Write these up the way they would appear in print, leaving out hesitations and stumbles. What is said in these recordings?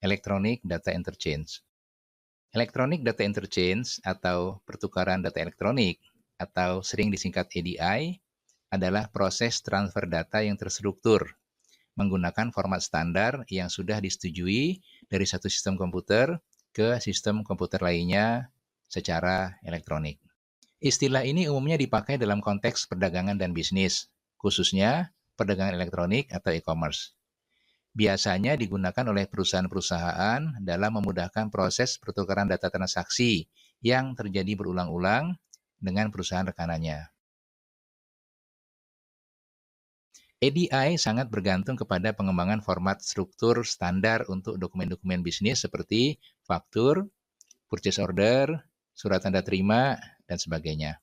Electronic Data Interchange. Electronic Data Interchange atau pertukaran data elektronik atau sering disingkat EDI adalah proses transfer data yang terstruktur menggunakan format standar yang sudah disetujui dari satu sistem komputer ke sistem komputer lainnya secara elektronik. Istilah ini umumnya dipakai dalam konteks perdagangan dan bisnis, khususnya perdagangan elektronik atau e-commerce. Biasanya digunakan oleh perusahaan-perusahaan dalam memudahkan proses pertukaran data transaksi yang terjadi berulang-ulang dengan perusahaan rekanannya. EDI sangat bergantung kepada pengembangan format struktur standar untuk dokumen-dokumen bisnis seperti faktur, purchase order, surat tanda terima, dan sebagainya.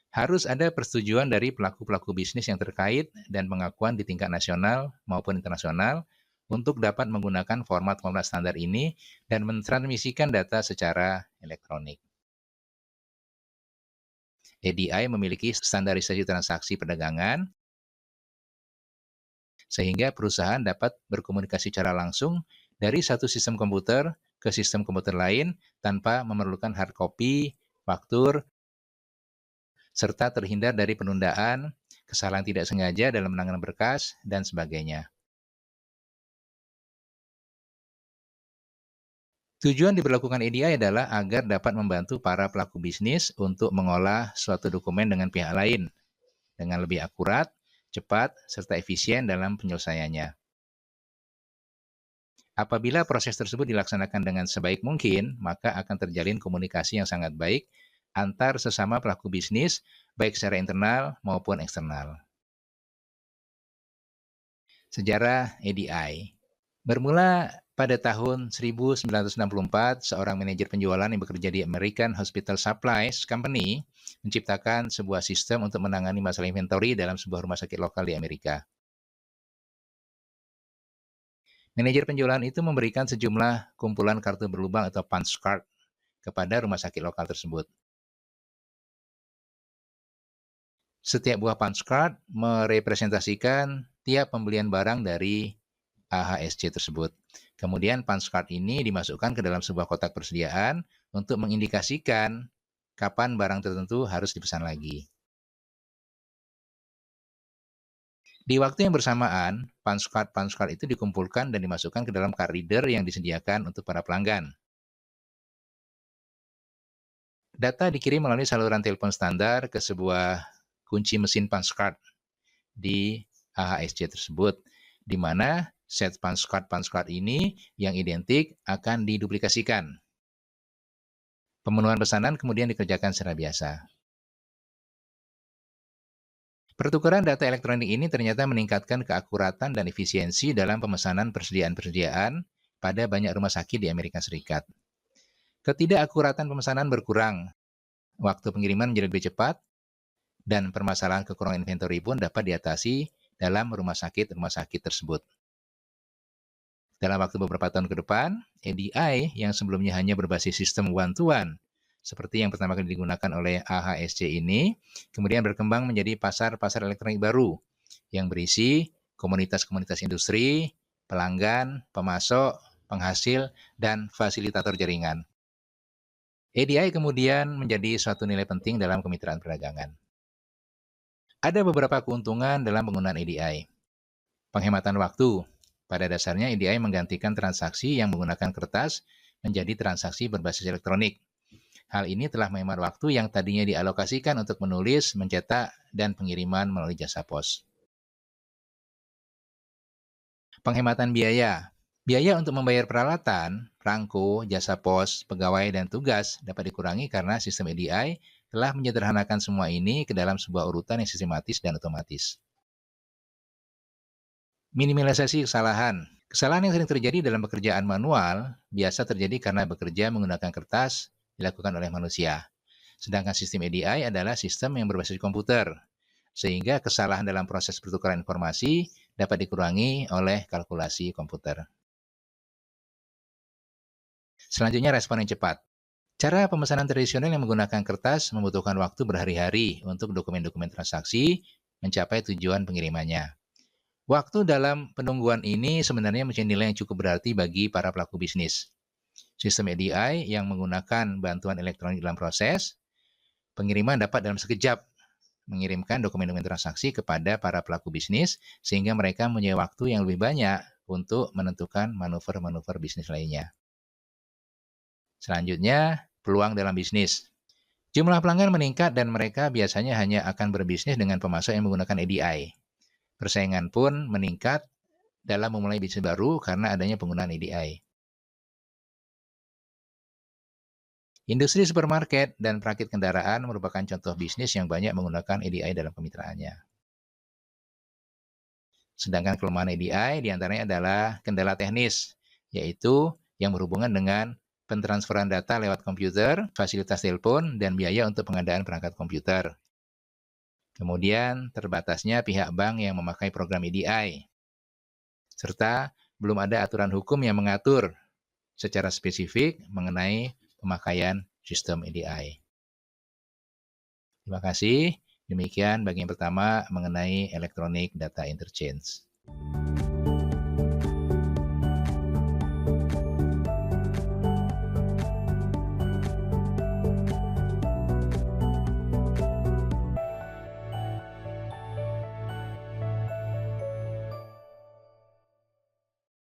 Harus ada persetujuan dari pelaku-pelaku bisnis yang terkait dan pengakuan di tingkat nasional maupun internasional untuk dapat menggunakan format-format standar ini dan mentransmisikan data secara elektronik. EDI memiliki standarisasi transaksi perdagangan sehingga perusahaan dapat berkomunikasi secara langsung dari satu sistem komputer ke sistem komputer lain tanpa memerlukan hard copy, faktur, serta terhindar dari penundaan, kesalahan tidak sengaja dalam penanganan berkas, dan sebagainya. Tujuan diberlakukan EDI adalah agar dapat membantu para pelaku bisnis untuk mengolah suatu dokumen dengan pihak lain dengan lebih akurat, cepat, serta efisien dalam penyelesaiannya. Apabila proses tersebut dilaksanakan dengan sebaik mungkin, maka akan terjalin komunikasi yang sangat baik antar sesama pelaku bisnis, baik secara internal maupun eksternal. Sejarah EDI bermula pada tahun 1964, seorang manajer penjualan yang bekerja di American Hospital Supplies Company menciptakan sebuah sistem untuk menangani masalah inventory dalam sebuah rumah sakit lokal di Amerika. Manajer penjualan itu memberikan sejumlah kumpulan kartu berlubang atau punch card kepada rumah sakit lokal tersebut. Setiap buah punch card merepresentasikan tiap pembelian barang dari AHSC tersebut. Kemudian punch card ini dimasukkan ke dalam sebuah kotak persediaan untuk mengindikasikan kapan barang tertentu harus dipesan lagi. Di waktu yang bersamaan, punch card itu dikumpulkan dan dimasukkan ke dalam card reader yang disediakan untuk para pelanggan. Data dikirim melalui saluran telepon standar ke sebuah kunci mesin punch card di AHSC tersebut, di mana set punch card ini yang identik akan diduplikasikan. Pemenuhan pesanan kemudian dikerjakan secara biasa. Pertukaran data elektronik ini ternyata meningkatkan keakuratan dan efisiensi dalam pemesanan persediaan pada banyak rumah sakit di Amerika Serikat. Ketidakakuratan pemesanan berkurang, waktu pengiriman menjadi lebih cepat, dan permasalahan kekurangan inventory pun dapat diatasi dalam rumah sakit tersebut. Dalam waktu beberapa tahun ke depan, EDI yang sebelumnya hanya berbasis sistem one-to-one, seperti yang pertama kali digunakan oleh AHSC ini, kemudian berkembang menjadi pasar-pasar elektronik baru yang berisi komunitas-komunitas industri, pelanggan, pemasok, penghasil, dan fasilitator jaringan. EDI kemudian menjadi suatu nilai penting dalam kemitraan perdagangan. Ada beberapa keuntungan dalam penggunaan EDI. Penghematan waktu. Pada dasarnya, EDI menggantikan transaksi yang menggunakan kertas menjadi transaksi berbasis elektronik. Hal ini telah menghemat waktu yang tadinya dialokasikan untuk menulis, mencetak, dan pengiriman melalui jasa pos. Penghematan biaya. Biaya untuk membayar peralatan, perangko, jasa pos, pegawai, dan tugas dapat dikurangi karena sistem EDI telah menyederhanakan semua ini ke dalam sebuah urutan yang sistematis dan otomatis. Minimalisasi kesalahan. Kesalahan yang sering terjadi dalam pekerjaan manual biasa terjadi karena bekerja menggunakan kertas dilakukan oleh manusia. Sedangkan sistem EDI adalah sistem yang berbasis komputer, sehingga kesalahan dalam proses pertukaran informasi dapat dikurangi oleh kalkulasi komputer. Selanjutnya, respon yang cepat. Cara pemesanan tradisional yang menggunakan kertas membutuhkan waktu berhari-hari untuk dokumen-dokumen transaksi mencapai tujuan pengirimannya. Waktu dalam penungguan ini sebenarnya menjadi nilai yang cukup berarti bagi para pelaku bisnis. Sistem EDI yang menggunakan bantuan elektronik dalam proses, pengiriman dapat dalam sekejap mengirimkan dokumen-dokumen transaksi kepada para pelaku bisnis sehingga mereka mempunyai waktu yang lebih banyak untuk menentukan manuver-manuver bisnis lainnya. Selanjutnya, peluang dalam bisnis. Jumlah pelanggan meningkat dan mereka biasanya hanya akan berbisnis dengan pemasok yang menggunakan EDI. Persaingan pun meningkat dalam memulai bisnis baru karena adanya penggunaan EDI. Industri supermarket dan perakit kendaraan merupakan contoh bisnis yang banyak menggunakan EDI dalam kemitraannya. Sedangkan kelemahan EDI diantaranya adalah kendala teknis, yaitu yang berhubungan dengan pentransferan data lewat komputer, fasilitas telepon, dan biaya untuk pengadaan perangkat komputer. Kemudian terbatasnya pihak bank yang memakai program EDI, serta belum ada aturan hukum yang mengatur secara spesifik mengenai pemakaian sistem EDI. Terima kasih. Demikian bagian pertama mengenai Electronic Data Interchange.